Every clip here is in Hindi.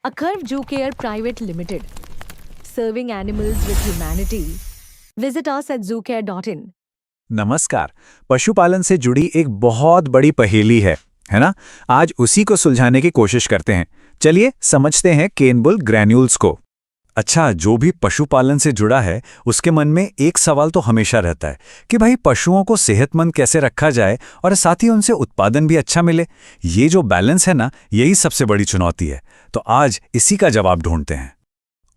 Akarv Zoocare Private Limited, serving animals with humanity. Visit us at zoocare.in. नमस्कार। पशुपालन से जुड़ी एक बहुत बड़ी पहेली है ना? आज उसी को सुलझाने की कोशिश करते हैं। चलिए समझते हैं केन बुल ग्रैन्यूल्स को। अच्छा, जो भी पशुपालन से जुड़ा है उसके मन में एक सवाल तो हमेशा रहता है कि भाई पशुओं को सेहतमंद कैसे रखा जाए और साथ ही उनसे उत्पादन भी अच्छा मिले। ये जो बैलेंस है ना, यही सबसे बड़ी चुनौती है। तो आज इसी का जवाब ढूंढते हैं।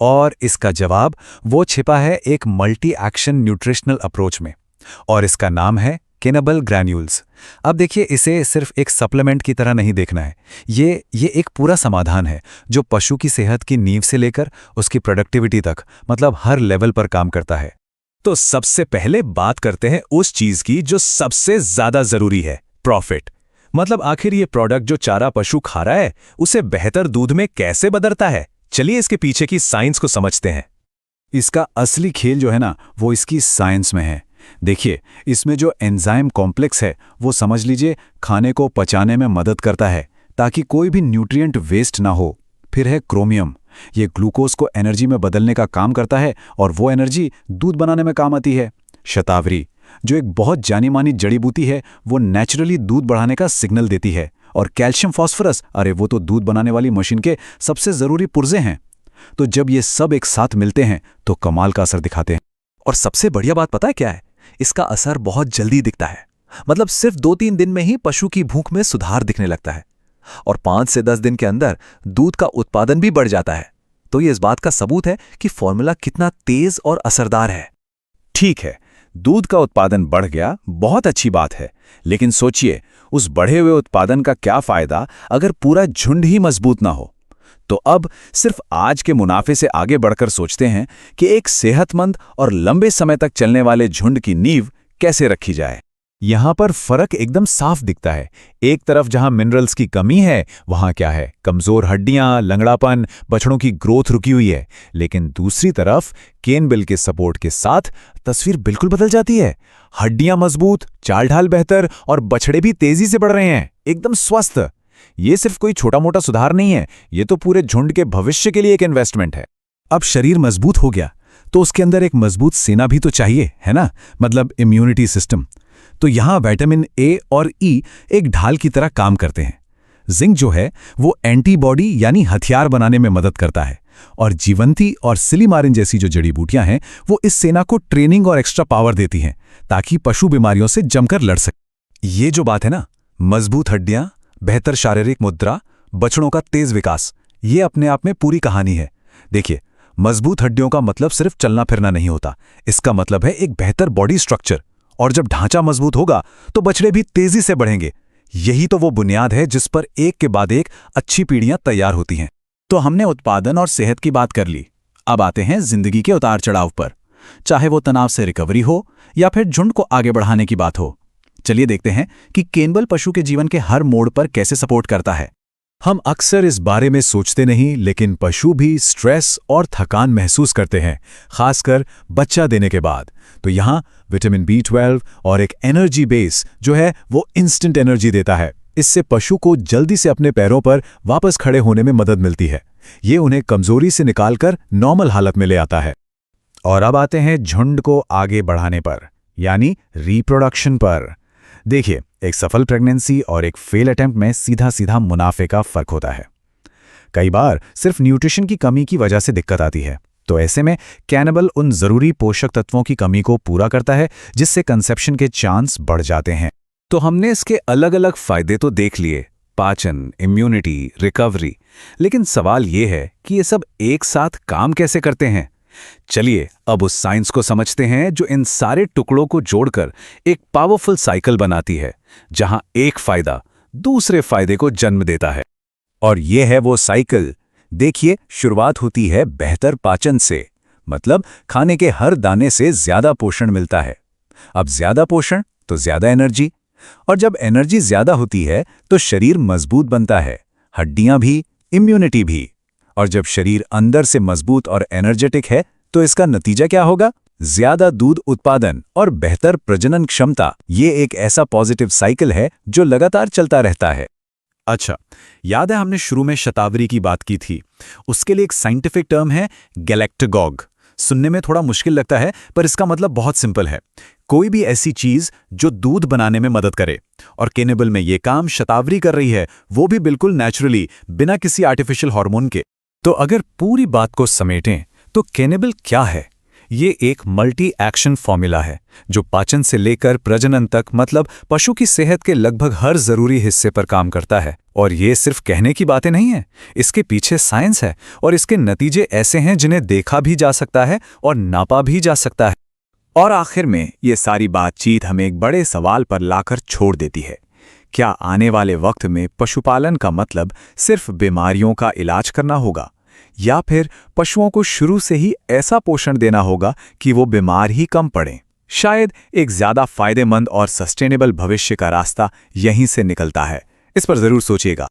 और इसका जवाब वो छिपा है एक मल्टी एक्शन न्यूट्रिशनल अप्रोच में, और इसका नाम है केनेबल ग्रैन्यूल्स। अब देखिए, इसे सिर्फ एक सप्लीमेंट की तरह नहीं देखना है। ये एक पूरा समाधान है जो पशु की सेहत की नींव से लेकर उसकी प्रोडक्टिविटी तक, मतलब हर लेवल पर काम करता है। तो सबसे पहले बात करते हैं उस चीज की जो सबसे ज्यादा जरूरी है, प्रॉफिट। मतलब आखिर ये प्रोडक्ट जो चारा पशु खा रहा है उसे बेहतर दूध में कैसे बदलता है। चलिए इसके पीछे की साइंस को समझते हैं। इसका असली खेल जो है ना, वो इसकी साइंस में है। देखिए, इसमें जो एंजाइम कॉम्प्लेक्स है वो समझ लीजिए खाने को पचाने में मदद करता है ताकि कोई भी न्यूट्रिएंट वेस्ट ना हो। फिर है क्रोमियम, ये ग्लूकोज को एनर्जी में बदलने का काम करता है और वो एनर्जी दूध बनाने में काम आती है। शतावरी, जो एक बहुत जानी मानी जड़ी बूटी है, वो नेचुरली दूध बढ़ाने का सिग्नल देती है। और कैल्शियम फॉस्फोरस, अरे वो तो दूध बनाने वाली मशीन के सबसे जरूरी पुर्जे हैं। तो जब ये सब एक साथ मिलते हैं तो कमाल का असर दिखाते हैं। और सबसे बढ़िया बात पता है क्या है? इसका असर बहुत जल्दी दिखता है। मतलब सिर्फ 2-3 दिन में ही पशु की भूख में सुधार दिखने लगता है और 5 से 10 दिन के अंदर दूध का उत्पादन भी बढ़ जाता है। तो ये इस बात का सबूत है कि फॉर्मूला कितना तेज और असरदार है। ठीक है, दूध का उत्पादन बढ़ गया, बहुत अच्छी बात है। लेकिन सोचिए, उस बढ़े हुए उत्पादन का क्या फायदा अगर पूरा झुंड ही मजबूत ना हो। तो अब सिर्फ आज के मुनाफे से आगे बढ़कर सोचते हैं कि एक सेहतमंद और लंबे समय तक चलने वाले झुंड की नींव कैसे रखी जाए। यहां पर फर्क एकदम साफ दिखता है। एक तरफ जहां मिनरल्स की कमी है, वहां क्या है? कमजोर हड्डियां, लंगड़ापन, बछड़ों की ग्रोथ रुकी हुई है। लेकिन दूसरी तरफ केन बिल के सपोर्ट के साथ तस्वीर बिल्कुल बदल जाती है। हड्डियां मजबूत, चाल ढाल बेहतर और बछड़े भी तेजी से बढ़ रहे हैं, एकदम स्वस्थ। ये सिर्फ कोई छोटा मोटा सुधार नहीं है, ये तो पूरे झुंड के भविष्य के लिए एक इन्वेस्टमेंट है। अब शरीर मजबूत हो गया तो उसके अंदर एक मजबूत सेना भी तो चाहिए, है ना? मतलब इम्यूनिटी सिस्टम। तो यहां विटामिन ए और ई एक ढाल की तरह काम करते हैं। जिंक जो है वो एंटीबॉडी यानी हथियार बनाने में मदद करता है, और जीवंती और सिलीमारिन जैसी जो जड़ी बूटियां हैं वो इस सेना को ट्रेनिंग और एक्स्ट्रा पावर देती हैं ताकि पशु बीमारियों से जमकर लड़ सके। ये जो बात है ना, मजबूत हड्डियां, बेहतर शारीरिक मुद्रा, बछड़ों का तेज विकास, ये अपने आप में पूरी कहानी है। देखिए, मजबूत हड्डियों का मतलब सिर्फ चलना फिरना नहीं होता, इसका मतलब है एक बेहतर बॉडी स्ट्रक्चर। और जब ढांचा मजबूत होगा तो बछड़े भी तेजी से बढ़ेंगे। यही तो वो बुनियाद है जिस पर एक के बाद एक अच्छी पीढ़ियां तैयार होती हैं। तो हमने उत्पादन और सेहत की बात कर ली। अब आते हैं जिंदगी के उतार चढ़ाव पर, चाहे वो तनाव से रिकवरी हो या फिर झुंड को आगे बढ़ाने की बात हो। चलिए देखते हैं कि केनबल पशु के जीवन के हर मोड़ पर कैसे सपोर्ट करता है। हम अक्सर इस बारे में सोचते नहीं, लेकिन पशु भी स्ट्रेस और थकान महसूस करते हैं, खासकर बच्चा देने के बाद। तो यहाँ विटामिन B12 और एक एनर्जी बेस जो है वो इंस्टेंट एनर्जी देता है। इससे पशु को जल्दी से अपने पैरों पर वापस खड़े होने में मदद मिलती है। ये उन्हें कमजोरी से निकालकर नॉर्मल हालत में ले आता है। और अब आते हैं झुंड को आगे बढ़ाने पर, यानी रिप्रोडक्शन पर। देखिए, एक सफल प्रेगनेंसी और एक फेल अटेम्प्ट में सीधा सीधा मुनाफे का फर्क होता है। कई बार सिर्फ न्यूट्रिशन की कमी की वजह से दिक्कत आती है। तो ऐसे में कैनेबल उन जरूरी पोषक तत्वों की कमी को पूरा करता है जिससे कंसेप्शन के चांस बढ़ जाते हैं। तो हमने इसके अलग अलग फायदे तो देख लिए, पाचन, इम्यूनिटी, रिकवरी। लेकिन सवाल ये है कि ये सब एक साथ काम कैसे करते हैं। चलिए अब उस साइंस को समझते हैं जो इन सारे टुकड़ों को जोड़कर एक पावरफुल साइकिल बनाती है, जहां एक फायदा दूसरे फायदे को जन्म देता है। और यह है वो साइकिल। देखिए, शुरुआत होती है बेहतर पाचन से, मतलब खाने के हर दाने से ज्यादा पोषण मिलता है। अब ज्यादा पोषण तो ज्यादा एनर्जी, और जब एनर्जी ज्यादा होती है तो शरीर मजबूत बनता है, हड्डियां भी, इम्यूनिटी भी। और जब शरीर अंदर से मजबूत और एनर्जेटिक है तो इसका नतीजा क्या होगा? ज्यादा दूध उत्पादन और बेहतर प्रजनन क्षमता। ये एक ऐसा पॉजिटिव साइकिल है जो लगातार चलता रहता है। अच्छा, याद है हमने शुरू में शतावरी की बात की थी। उसके लिए एक साइंटिफिक टर्म है गैलेक्टागॉग। सुनने में थोड़ा मुश्किल लगता है, पर इसका मतलब बहुत सिंपल है। कोई भी ऐसी चीज जो दूध बनाने में मदद करे। और केनेबल में ये काम शतावरी कर रही है, वो भी बिल्कुल नेचुरली, बिना किसी आर्टिफिशियल हार्मोन के। तो अगर पूरी बात को समेटें तो केनेबल क्या है? ये एक मल्टी एक्शन फॉर्मूला है जो पाचन से लेकर प्रजनन तक, मतलब पशु की सेहत के लगभग हर जरूरी हिस्से पर काम करता है। और ये सिर्फ कहने की बातें नहीं है, इसके पीछे साइंस है और इसके नतीजे ऐसे हैं जिन्हें देखा भी जा सकता है और नापा भी जा सकता है। और आखिर में ये सारी बातचीत हमें एक बड़े सवाल पर लाकर छोड़ देती है। क्या आने वाले वक्त में पशुपालन का मतलब सिर्फ बीमारियों का इलाज करना होगा, या फिर पशुओं को शुरू से ही ऐसा पोषण देना होगा कि वो बीमार ही कम पड़ें? शायद एक ज्यादा फायदेमंद और सस्टेनेबल भविष्य का रास्ता यहीं से निकलता है। इस पर जरूर सोचिएगा।